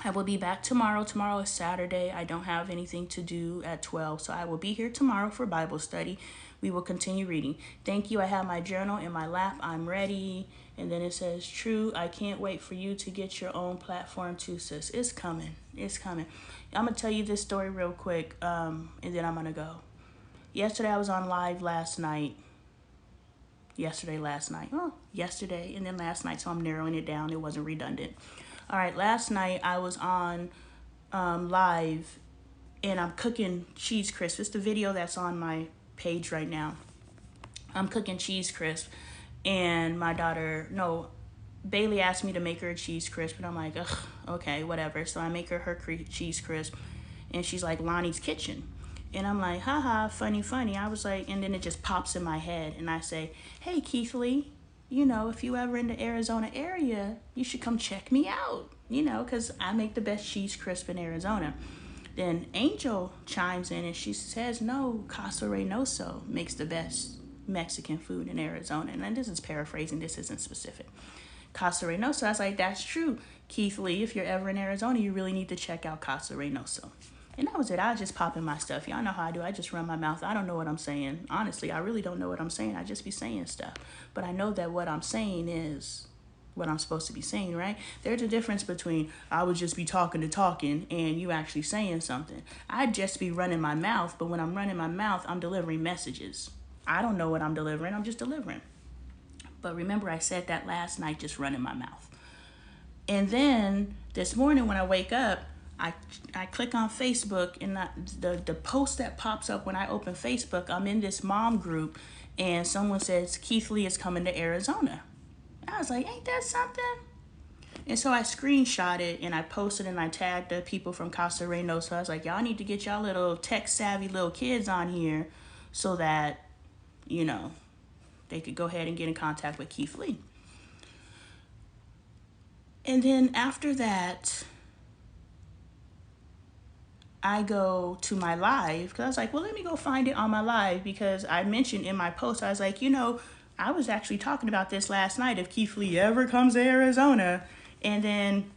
I will be back tomorrow. Tomorrow is Saturday. I don't have anything to do at 12, so I will be here tomorrow for Bible study. We will continue reading. Thank you. I have my journal in my lap. I'm ready. And then it says, true, I can't wait for you to get your own platform too, sis. It's coming. It's coming. I'm going to tell you this story real quick, and then I'm going to go. Yesterday, I was on live last night. Yesterday, and then last night, so I'm narrowing it down. It wasn't redundant. All right, last night I was on live, and I'm cooking cheese crisp. It's the video that's on my page right now. I'm cooking cheese crisp, and Bailey asked me to make her a cheese crisp, and I'm like, ugh, okay, whatever. So I make her cheese crisp, and she's like, Lonnie's Kitchen. And I'm like, haha, funny. I was like, and then it just pops in my head, and I say, hey, Keith Lee, if you ever in the Arizona area, you should come check me out, because I make the best cheese crisp in Arizona. Then Angel chimes in and she says, no, Casa Reynoso makes the best Mexican food in Arizona. And this is paraphrasing, this isn't specific. Casa Reynoso, I was like, that's true, Keith Lee. If you're ever in Arizona, you really need to check out Casa Reynoso. And that was it. I was just popping my stuff. Y'all know how I do. I just run my mouth. I don't know what I'm saying. Honestly, I really don't know what I'm saying. I just be saying stuff. But I know that what I'm saying is what I'm supposed to be saying, right? There's a difference between I would just be talking and you actually saying something. I'd just be running my mouth, but when I'm running my mouth, I'm delivering messages. I don't know what I'm delivering. I'm just delivering. But remember, I said that last night, just running my mouth. And then this morning when I wake up, I click on Facebook, and the post that pops up when I open Facebook, I'm in this mom group, and someone says, Keith Lee is coming to Arizona. I was like, ain't that something? And so I screenshot it, and I posted, and I tagged the people from Casa Reynoso. So I was like, y'all need to get y'all little tech-savvy little kids on here so that, they could go ahead and get in contact with Keith Lee. And then after that, I go to my live, because I was like, well, let me go find it on my live, because I mentioned in my post, I was like, I was actually talking about this last night, if Keith Lee ever comes to Arizona. And then,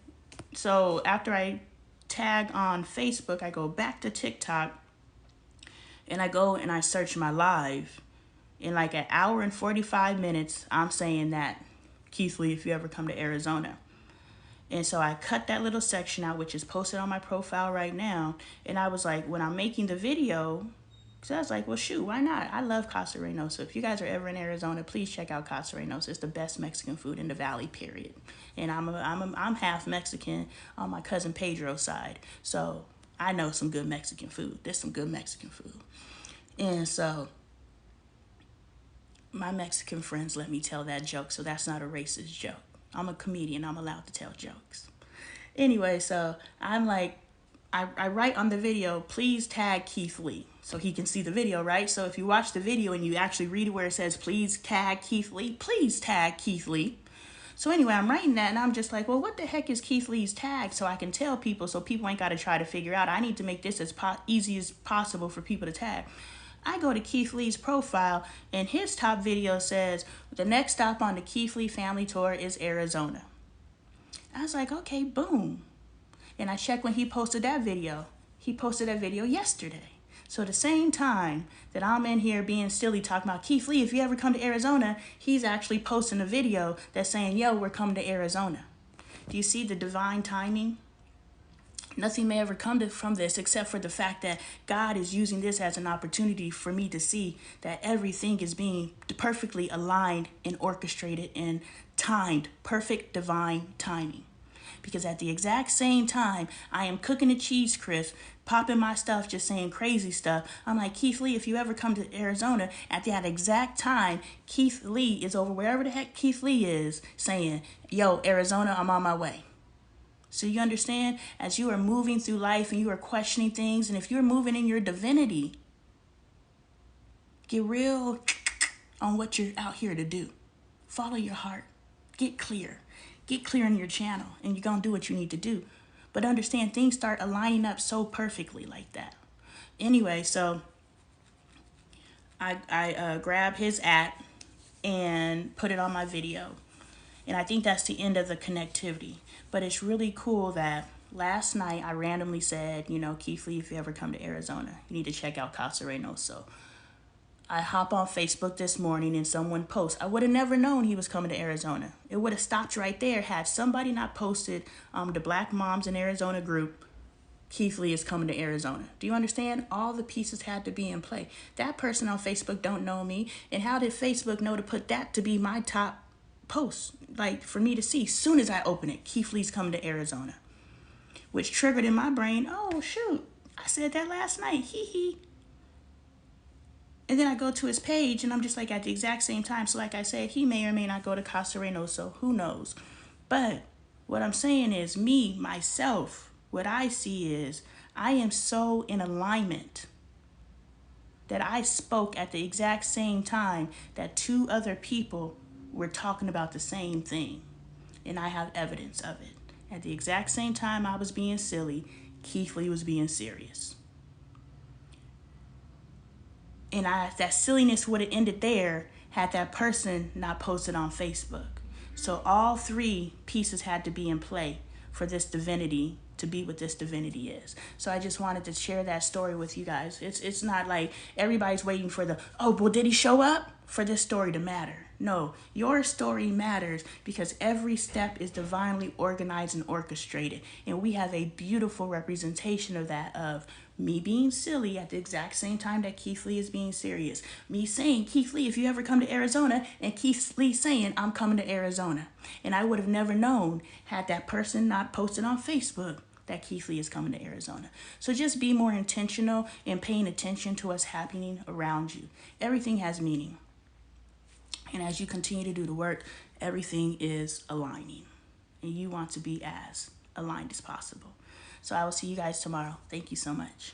so after I tag on Facebook, I go back to TikTok, and I go and I search my live. In like an hour and 45 minutes, I'm saying that, Keith Lee, if you ever come to Arizona. And so I cut that little section out, which is posted on my profile right now. And I was like, when I'm making the video, because I was like, well, shoot, why not? I love Casa Reynoso. If you guys are ever in Arizona, please check out Casa Reynoso. It's the best Mexican food in the valley, period. And I'm half Mexican on my cousin Pedro's side. So I know some good Mexican food. There's some good Mexican food. And so my Mexican friends let me tell that joke, so that's not a racist joke. I'm a comedian. I'm allowed to tell jokes. Anyway, so I'm like, I write on the video, please tag Keith Lee, so he can see the video, right? So if you watch the video and you actually read where it says, please tag Keith Lee, please tag Keith Lee. So anyway, I'm writing that and I'm just like, well, what the heck is Keith Lee's tag so I can tell people so people ain't got to try to figure out. I need to make this as easy as possible for people to tag. I go to Keith Lee's profile and his top video says, the next stop on the Keith Lee family tour is Arizona. I was like, okay, boom. And I checked when he posted that video. He posted that video yesterday. So at the same time that I'm in here being silly talking about Keith Lee, if you ever come to Arizona, he's actually posting a video that's saying, yo, we're coming to Arizona. Do you see the divine timing? Nothing may ever come from this except for the fact that God is using this as an opportunity for me to see that everything is being perfectly aligned and orchestrated and timed, perfect divine timing. Because at the exact same time, I am cooking a cheese crisp, popping my stuff, just saying crazy stuff. I'm like, Keith Lee, if you ever come to Arizona, at that exact time, Keith Lee is over wherever the heck Keith Lee is saying, yo, Arizona, I'm on my way. So you understand, as you are moving through life and you are questioning things, and if you're moving in your divinity, get real on what you're out here to do. Follow your heart. Get clear. Get clear in your channel, and you're going to do what you need to do. But understand, things start aligning up so perfectly like that. Anyway, so I grabbed his app and put it on my video. And I think that's the end of the connectivity. But it's really cool that last night I randomly said, you know, Keith Lee, if you ever come to Arizona, you need to check out Casa Reynoso. I hop on Facebook this morning and someone posts. I would have never known he was coming to Arizona. It would have stopped right there had somebody not posted the Black Moms in Arizona group, Keith Lee is coming to Arizona. Do you understand? All the pieces had to be in play. That person on Facebook don't know me. And how did Facebook know to put that to be my top post? Like for me to see soon as I open it, Keith Lee's coming to Arizona. Which triggered in my brain, oh shoot, I said that last night, hee hee. And then I go to his page and I'm just like at the exact same time. So like I said, he may or may not go to Casa Reynoso, who knows? But what I'm saying is me, myself, what I see is I am so in alignment that I spoke at the exact same time that two other people were talking about the same thing. And I have evidence of it. At the exact same time I was being silly, Keith Lee was being serious. And that silliness would have ended there had that person not posted on Facebook. So all three pieces had to be in play for this divinity to be what this divinity is. So I just wanted to share that story with you guys. It's not like everybody's waiting for well, did he show up for this story to matter? No, your story matters because every step is divinely organized and orchestrated. And we have a beautiful representation of that, of me being silly at the exact same time that Keith Lee is being serious. Me saying, Keith Lee, if you ever come to Arizona, and Keith Lee saying, I'm coming to Arizona. And I would have never known had that person not posted on Facebook that Keith Lee is coming to Arizona. So just be more intentional in paying attention to what's happening around you. Everything has meaning. And as you continue to do the work, everything is aligning. And you want to be as aligned as possible. So I will see you guys tomorrow. Thank you so much.